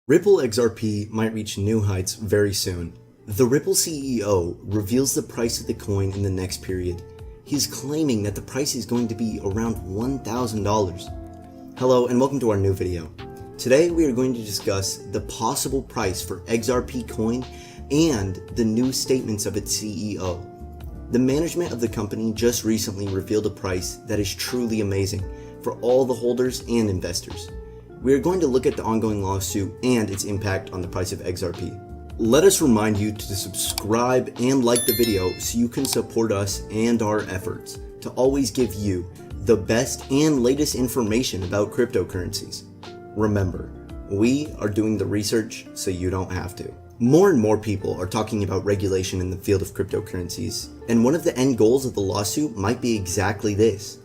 Ripple XRP might reach new heights very soon. The Ripple CEO reveals the price of the coin in the next period. He's claiming that the price is going to be around $1,000. Hello and welcome to our new video. Today we are going to discuss the possible price for XRP coin and the new statements of its CEO. The management of the company just recently revealed a price that is truly amazing for all the holders and investors. We are going to look at the ongoing lawsuit and its impact on the price of XRP. Let us remind you to subscribe and like the video so you can support us and our efforts to always give you the best and latest information about cryptocurrencies. Remember, we are doing the research so you don't have to. More and more people are talking about regulation in the field of cryptocurrencies, and one of the end goals of the lawsuit might be exactly this.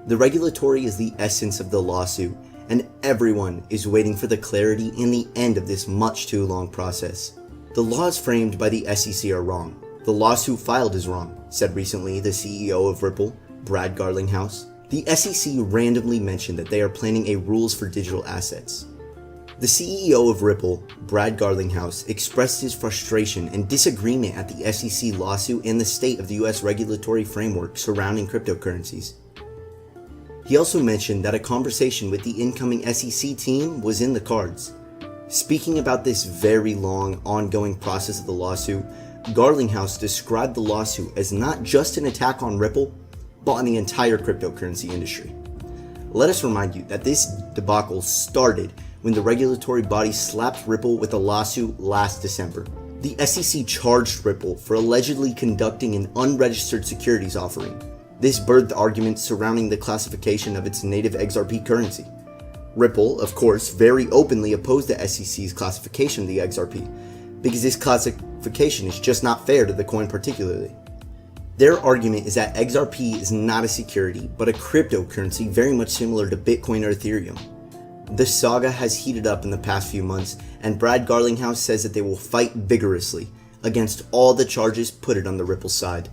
The regulatory is the essence of the lawsuit, and everyone is waiting for the clarity and the end of this much too long process. The laws framed by the SEC are wrong. The lawsuit filed is wrong, said recently the CEO of Ripple, Brad Garlinghouse. The SEC randomly mentioned that they are planning a rules for digital assets. The CEO of Ripple, Brad Garlinghouse, expressed his frustration and disagreement at the SEC lawsuit and the state of the US regulatory framework surrounding cryptocurrencies. He also mentioned that a conversation with the incoming SEC team was in the cards. Speaking about this very long, ongoing process of the lawsuit, Garlinghouse described the lawsuit as not just an attack on Ripple, but on the entire cryptocurrency industry. Let us remind you that this debacle started when the regulatory body slapped Ripple with a lawsuit last December. The SEC charged Ripple for allegedly conducting an unregistered securities offering. This birthed arguments surrounding the classification of its native XRP currency. Ripple, of course, very openly opposed the SEC's classification of the XRP, because this classification is just not fair to the coin particularly. Their argument is that XRP is not a security, but a cryptocurrency very much similar to Bitcoin or Ethereum. The saga has heated up in the past few months, and Brad Garlinghouse says that they will fight vigorously against all the charges put it on the Ripple side.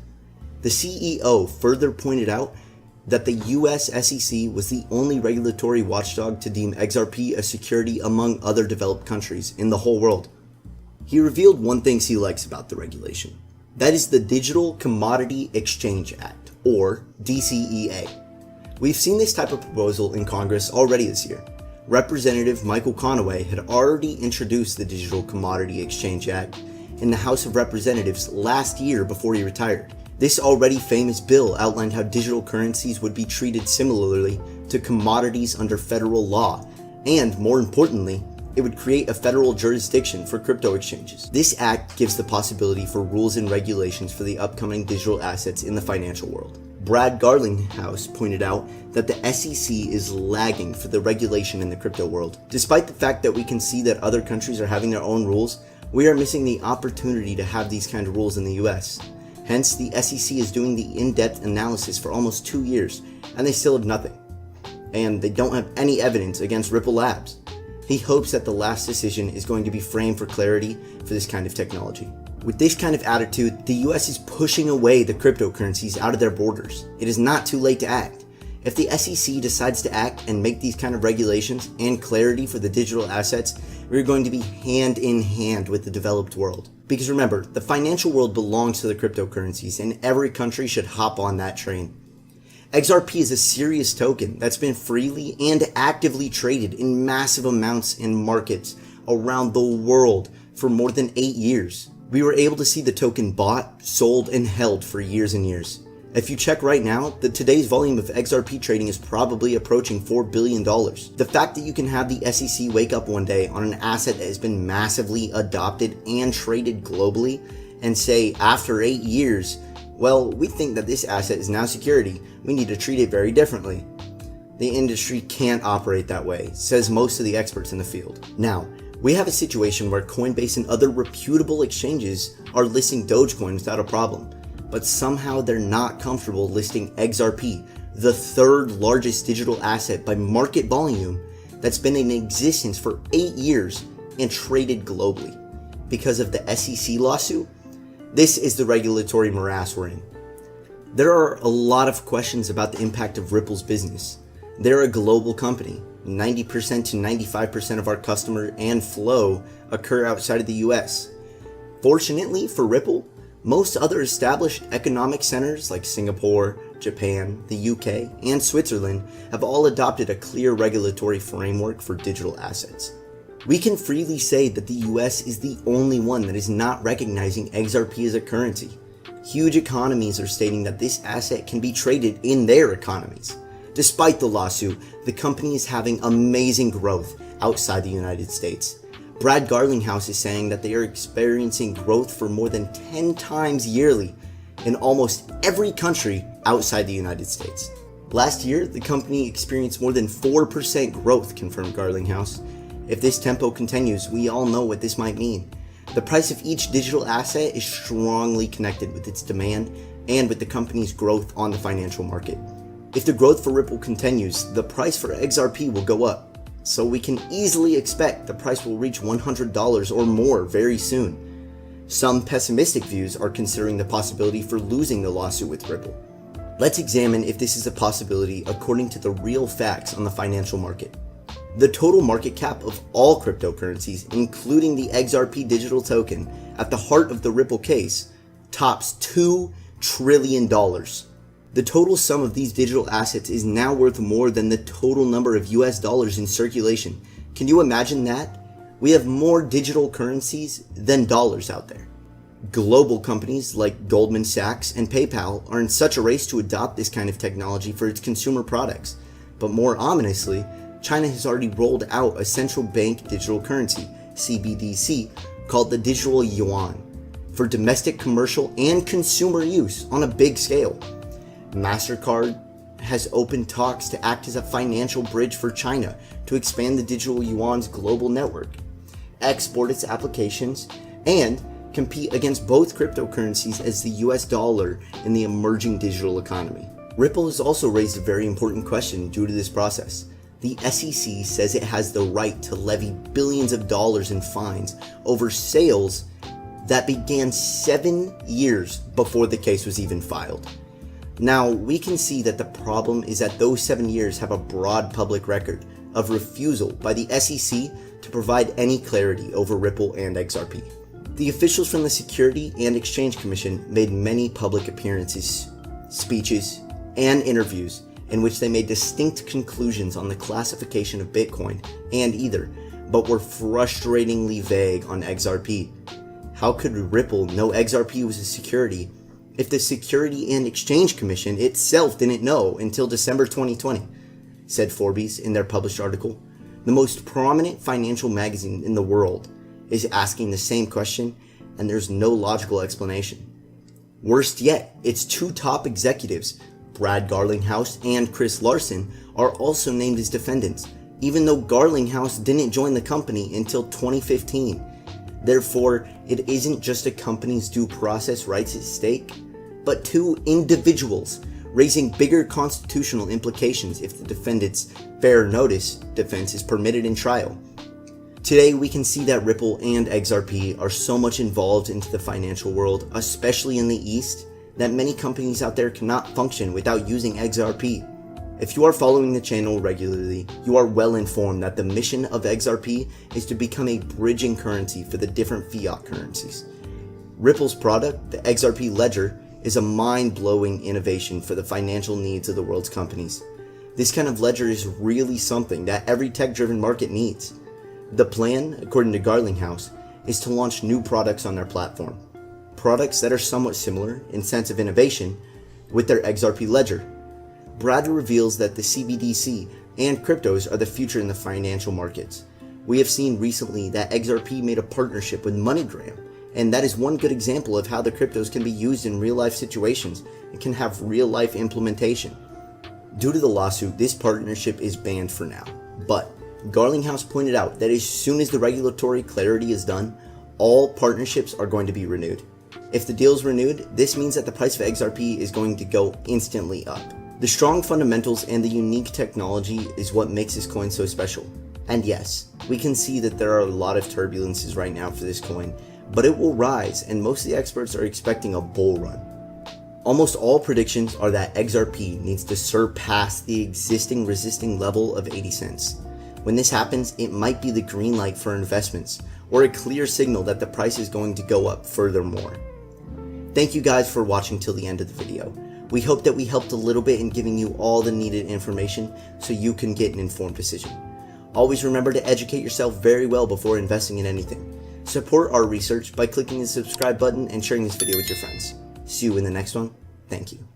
The CEO further pointed out that the US SEC was the only regulatory watchdog to deem XRP a security among other developed countries in the whole world. He revealed one thing he likes about the regulation. That is the Digital Commodity Exchange Act, or DCEA. We've seen this type of proposal in Congress already this year. Representative Michael Conaway had already introduced the Digital Commodity Exchange Act in the House of Representatives last year before he retired. This already famous bill outlined how digital currencies would be treated similarly to commodities under federal law, and more importantly, it would create a federal jurisdiction for crypto exchanges. This act gives the possibility for rules and regulations for the upcoming digital assets in the financial world. Brad Garlinghouse pointed out that the SEC is lagging for the regulation in the crypto world. Despite the fact that we can see that other countries are having their own rules, we are missing the opportunity to have these kind of rules in the US. Hence, the SEC is doing the in-depth analysis for almost 2 years, and they still have nothing. And they don't have any evidence against Ripple Labs. He hopes that the last decision is going to be framed for clarity for this kind of technology. With this kind of attitude, the US is pushing away the cryptocurrencies out of their borders. It is not too late to act. If the SEC decides to act and make these kind of regulations and clarity for the digital assets, we're going to be hand in hand with the developed world. Because remember, the financial world belongs to the cryptocurrencies and every country should hop on that train. XRP is a serious token that's been freely and actively traded in massive amounts in markets around the world for more than 8 years. We were able to see the token bought, sold, and held for years and years. If you check right now, today's volume of XRP trading is probably approaching $4 billion. The fact that you can have the SEC wake up one day on an asset that has been massively adopted and traded globally and say after 8 years, well, we think that this asset is now security, we need to treat it very differently. The industry can't operate that way, says most of the experts in the field. Now, we have a situation where Coinbase and other reputable exchanges are listing Dogecoin without a problem. But somehow they're not comfortable listing XRP, the third largest digital asset by market volume that's been in existence for 8 years and traded globally. Because of the SEC lawsuit, this is the regulatory morass we're in. There are a lot of questions about the impact of Ripple's business. They're a global company. 90% to 95% of our customer and flow occur outside of the US. Fortunately for Ripple, most other established economic centers like Singapore, Japan, the UK, and Switzerland have all adopted a clear regulatory framework for digital assets. We can freely say that the US is the only one that is not recognizing XRP as a currency. Huge economies are stating that this asset can be traded in their economies. Despite the lawsuit, the company is having amazing growth outside the United States. Brad Garlinghouse is saying that they are experiencing growth for more than 10 times yearly in almost every country outside the United States. Last year, the company experienced more than 4% growth, confirmed Garlinghouse. If this tempo continues, we all know what this might mean. The price of each digital asset is strongly connected with its demand and with the company's growth on the financial market. If the growth for Ripple continues, the price for XRP will go up, so we can easily expect the price will reach $100 or more very soon. Some pessimistic views are considering the possibility for losing the lawsuit with Ripple. Let's examine if this is a possibility according to the real facts on the financial market. The total market cap of all cryptocurrencies, including the XRP digital token at the heart of the Ripple case, tops $2 trillion. The total sum of these digital assets is now worth more than the total number of US dollars in circulation. Can you imagine that? We have more digital currencies than dollars out there. Global companies like Goldman Sachs and PayPal are in such a race to adopt this kind of technology for its consumer products. But more ominously, China has already rolled out a central bank digital currency, CBDC, called the digital yuan, for domestic, commercial, and consumer use on a big scale. MasterCard has opened talks to act as a financial bridge for China to expand the digital yuan's global network, export its applications, and compete against both cryptocurrencies as the US dollar in the emerging digital economy. Ripple has also raised a very important question due to this process. The SEC says it has the right to levy billions of dollars in fines over sales that began 7 years before the case was even filed. Now, we can see that the problem is that those 7 years have a broad public record of refusal by the SEC to provide any clarity over Ripple and XRP. The officials from the Security and Exchange Commission made many public appearances, speeches, and interviews in which they made distinct conclusions on the classification of Bitcoin and Ether, but were frustratingly vague on XRP. How could Ripple know XRP was a security if the Security and Exchange Commission itself didn't know until December 2020, said Forbes in their published article? The most prominent financial magazine in the world is asking the same question, and there's no logical explanation. Worst yet, its two top executives, Brad Garlinghouse and Chris Larsen, are also named as defendants, even though Garlinghouse didn't join the company until 2015. Therefore, it isn't just a company's due process rights at stake, but two individuals, raising bigger constitutional implications if the defendant's fair notice defense is permitted in trial. Today, we can see that Ripple and XRP are so much involved into the financial world, especially in the East, that many companies out there cannot function without using XRP. If you are following the channel regularly, you are well informed that the mission of XRP is to become a bridging currency for the different fiat currencies. Ripple's product, the XRP Ledger, is a mind-blowing innovation for the financial needs of the world's companies. This kind of ledger is really something that every tech-driven market needs. The plan, according to Garlinghouse, is to launch new products on their platform. Products that are somewhat similar in sense of innovation with their XRP Ledger. Brad reveals that the CBDC and cryptos are the future in the financial markets. We have seen recently that XRP made a partnership with MoneyGram, and that is one good example of how the cryptos can be used in real-life situations and can have real-life implementation. Due to the lawsuit, this partnership is banned for now, but Garlinghouse pointed out that as soon as the regulatory clarity is done, all partnerships are going to be renewed. If the deal is renewed, this means that the price of XRP is going to go instantly up. The strong fundamentals and the unique technology is what makes this coin so special. And yes, we can see that there are a lot of turbulences right now for this coin, but it will rise, and most of the experts are expecting a bull run. Almost all predictions are that XRP needs to surpass the existing resisting level of 80 cents. When this happens, it might be the green light for investments or a clear signal that the price is going to go up furthermore. Thank you guys for watching till the end of the video. We hope that we helped a little bit in giving you all the needed information so you can get an informed decision. Always remember to educate yourself very well before investing in anything. Support our research by clicking the subscribe button and sharing this video with your friends. See you in the next one. Thank you.